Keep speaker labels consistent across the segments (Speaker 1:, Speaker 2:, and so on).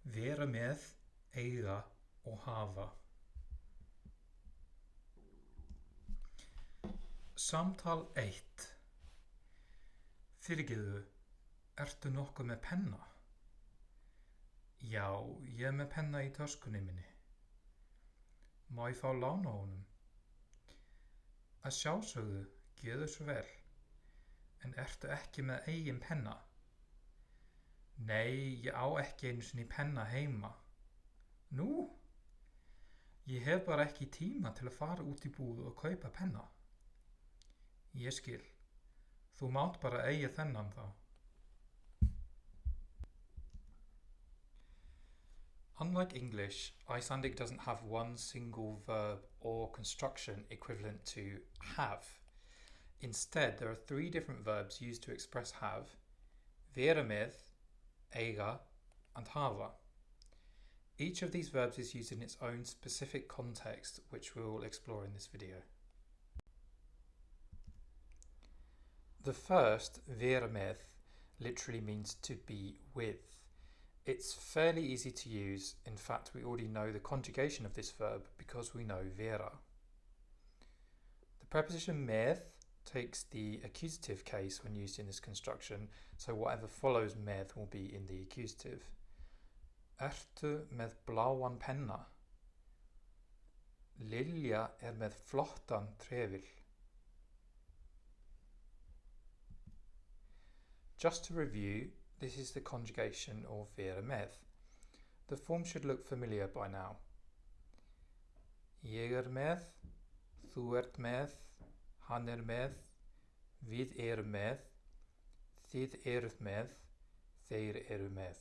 Speaker 1: Vera með, eiga og hafa. Samtal 1. Fyrirgeðu, ertu nokkuð með penna? Já, ég er með penna í töskunni minni. Má ég fá lán á honum? Að sjálfsögðu, gjörðu svo vel. En ertu ekki með eigin penna? Nei, ég á ekki einu sinni penna heima. Nú? Ég hef bara ekki tíma til að fara út í búð og kaupa penna. Ég skil. Þú mátt bara eiga þennan þá. Unlike English, Icelandic doesn't have one single verb or construction equivalent to have. Instead, there are three different verbs used to express have: vera með, eiga, and hafa. Each of these verbs is used in its own specific context, which we will explore in this video. The first, vera með, literally means to be with. It's fairly easy to use. In fact, we already know the conjugation of this verb because we know vera. The preposition með takes the accusative case when used in this construction, so whatever follows með will be in the accusative. Ertu með bláan penna? Lilja með flottan trefil. Just to review, this is the conjugation of vera með. The form should look familiar by now. Ég með, þú ert með, hann með, við erum með, þið eruð með, þeir eru með.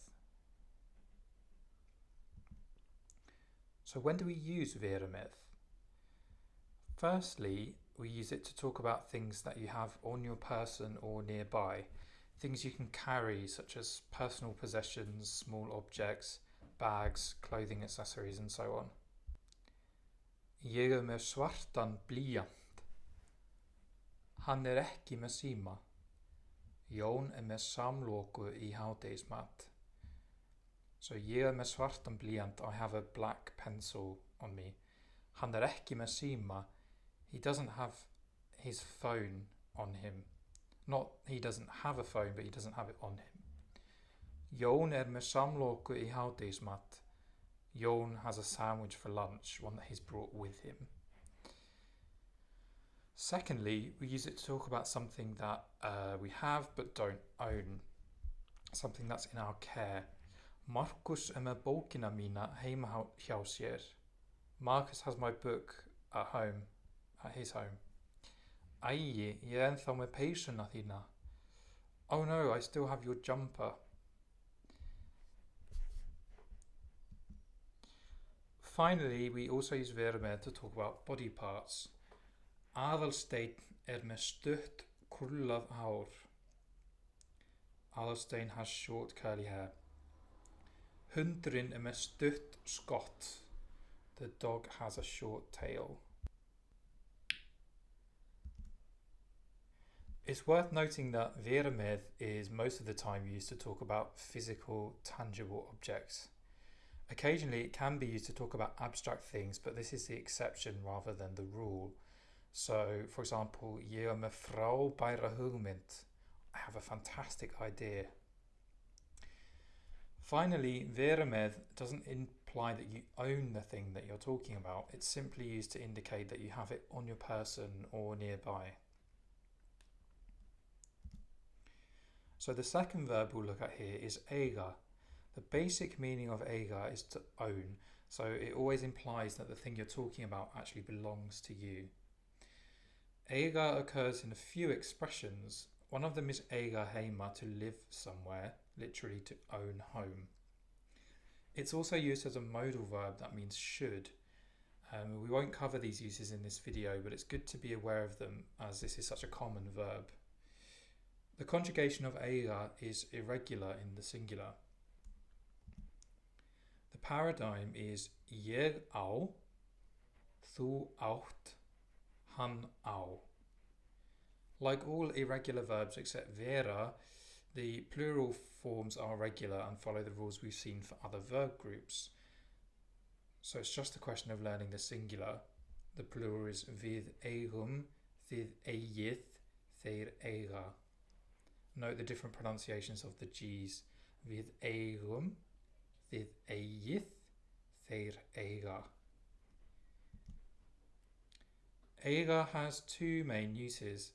Speaker 1: So when do we use vera með? Firstly, we use it to talk about things that you have on your person or nearby. Things you can carry, such as personal possessions, small objects, bags, clothing accessories, and so on. Ég með svartan blýant. Hann ekki með síma. Jón með samloku í hádegismat. So ég með svartan blýant, I have a black pencil on me. Hann ekki með síma. He doesn't have his phone on him. Not he doesn't have a phone, but he doesn't have it on him. Jón með samloku í hádegismat. Jón has a sandwich for lunch, one that he's brought with him. Secondly, we use it to talk about something that we have but don't own. Something that's in our care. Markus með bókina mína heima hjá sér. Marcus has my book at home, at his home. Æi, ég ennþá með peysuna þína. Oh no, I still have your jumper. Finally, we also use vera með to talk about body parts. Aðalsteinn með stutt, krullað hár. Aðalsteinn has short curly hair. Hundurinn með stutt skott. The dog has a short tail. It's worth noting that vera með is most of the time used to talk about physical, tangible objects. Occasionally it can be used to talk about abstract things, but this is the exception rather than the rule. So, for example, ég með frábæra hugmynd. I have a fantastic idea. Finally, vera með doesn't imply that you own the thing that you're talking about. It's simply used to indicate that you have it on your person or nearby. So the second verb we'll look at here is eiga. The basic meaning of eiga is to own, so it always implies that the thing you're talking about actually belongs to you. Eiga occurs in a few expressions. One of them is eiga heima, to live somewhere, literally to own home. It's also used as a modal verb that means should. We won't cover these uses in this video, but it's good to be aware of them as this is such a common verb. The conjugation of eiga is irregular in the singular. The paradigm is ég á, þú átt, hann á. Like all irregular verbs except vera, The plural forms are regular and follow the rules we've seen for other verb groups. So it's just a question of learning the singular. The plural is við eigum, þið eigið, þeir eiga. Note the different pronunciations of the G's. Við eigum, þið eigið, þeir eiga. Eiga has two main uses.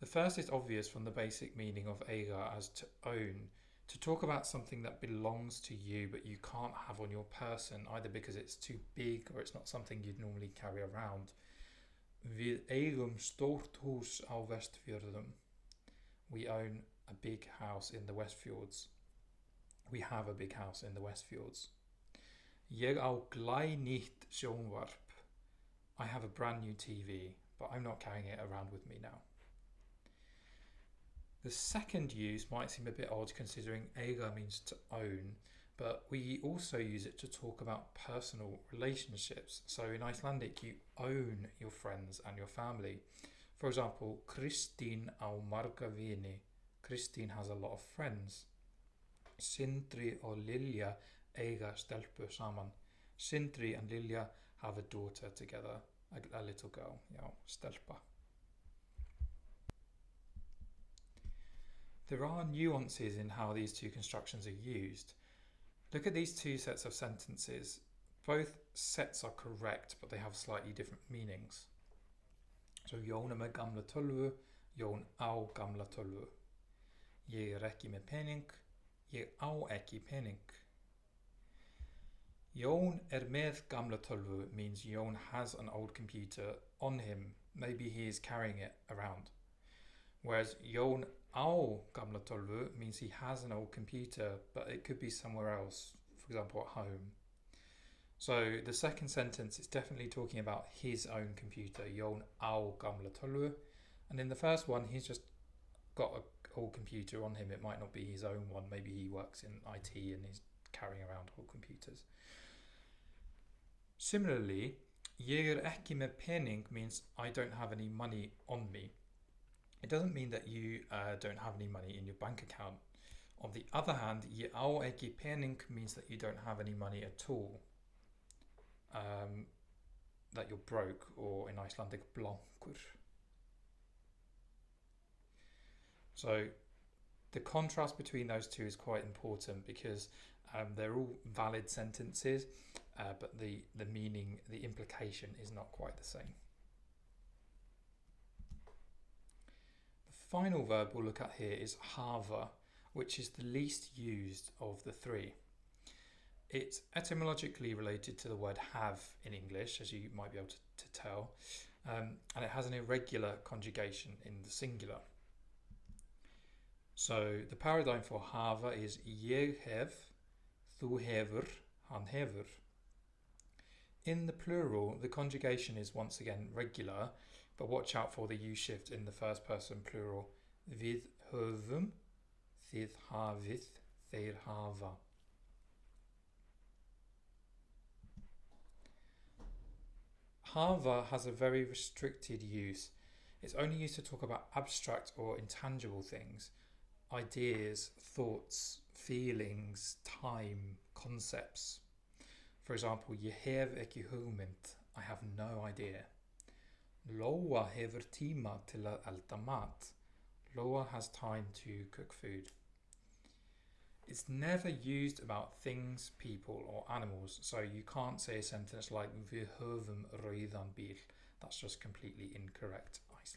Speaker 1: The first is obvious from the basic meaning of eiga as to own, to talk about something that belongs to you but you can't have on your person, either because it's too big or it's not something you'd normally carry around. Við eigum stórt hús á Vestfjörðum. We own a big house in the Westfjords. We have a big house in the Westfjords. Ég á glænýtt sjónvarp. I have a brand new TV, but I'm not carrying it around with me now. The second use might seem a bit odd considering eiga means to own, but we also use it to talk about personal relationships. So in Icelandic, you own your friends and your family. For example, Kristín á marga vini. Kristín has a lot of friends. Sindri og Lilja eiga stelpu saman. Sindri and Lilja have a daughter together, a little girl, stelpa. There are nuances in how these two constructions are used. Look at these two sets of sentences. Both sets are correct, but they have slightly different meanings. So Jón er með gamla tölvu, Jón á gamla tölvu. Ég er ekki með pening, ég á ekki pening. Jón er með gamla tölvu means Jón has an old computer on him. Maybe he is carrying it around. Whereas Jón á gamla tölvu means he has an old computer, but it could be somewhere else, for example at home. So the second sentence is definitely talking about his own computer, Jón á gamla tölvu. And in the first one, he's just got an old computer on him. It might not be his own one. Maybe he works in IT and he's carrying around old computers. Similarly, ég er ekki með pening means I don't have any money on me. It doesn't mean that you don't have any money in your bank account. On the other hand, ég á ekki pening means that you don't have any money at all. That you're broke, or in Icelandic, blankur. So the contrast between those two is quite important because they're all valid sentences, but the meaning, the implication is not quite the same. The final verb we'll look at here is hafa, which is the least used of the three. It's etymologically related to the word have in English, as you might be able to tell, and it has an irregular conjugation in the singular. So the paradigm for hafa is ég hef, þú hefur, hann hefur. In the plural, the conjugation is once again regular, but watch out for the U shift in the first person plural. Við höfum, þið hafið, þeir hafa. Hafa has a very restricted use. It's only used to talk about abstract or intangible things, ideas, thoughts, feelings, time, concepts. For example, ég hef ekki hugmynd, I have no idea. Lóa hefur tíma til að elda mat. Lóa has time to cook food. It's never used about things, people or animals, so you can't say a sentence like við höfum rauðan bíl. That's just completely incorrect Icelandic.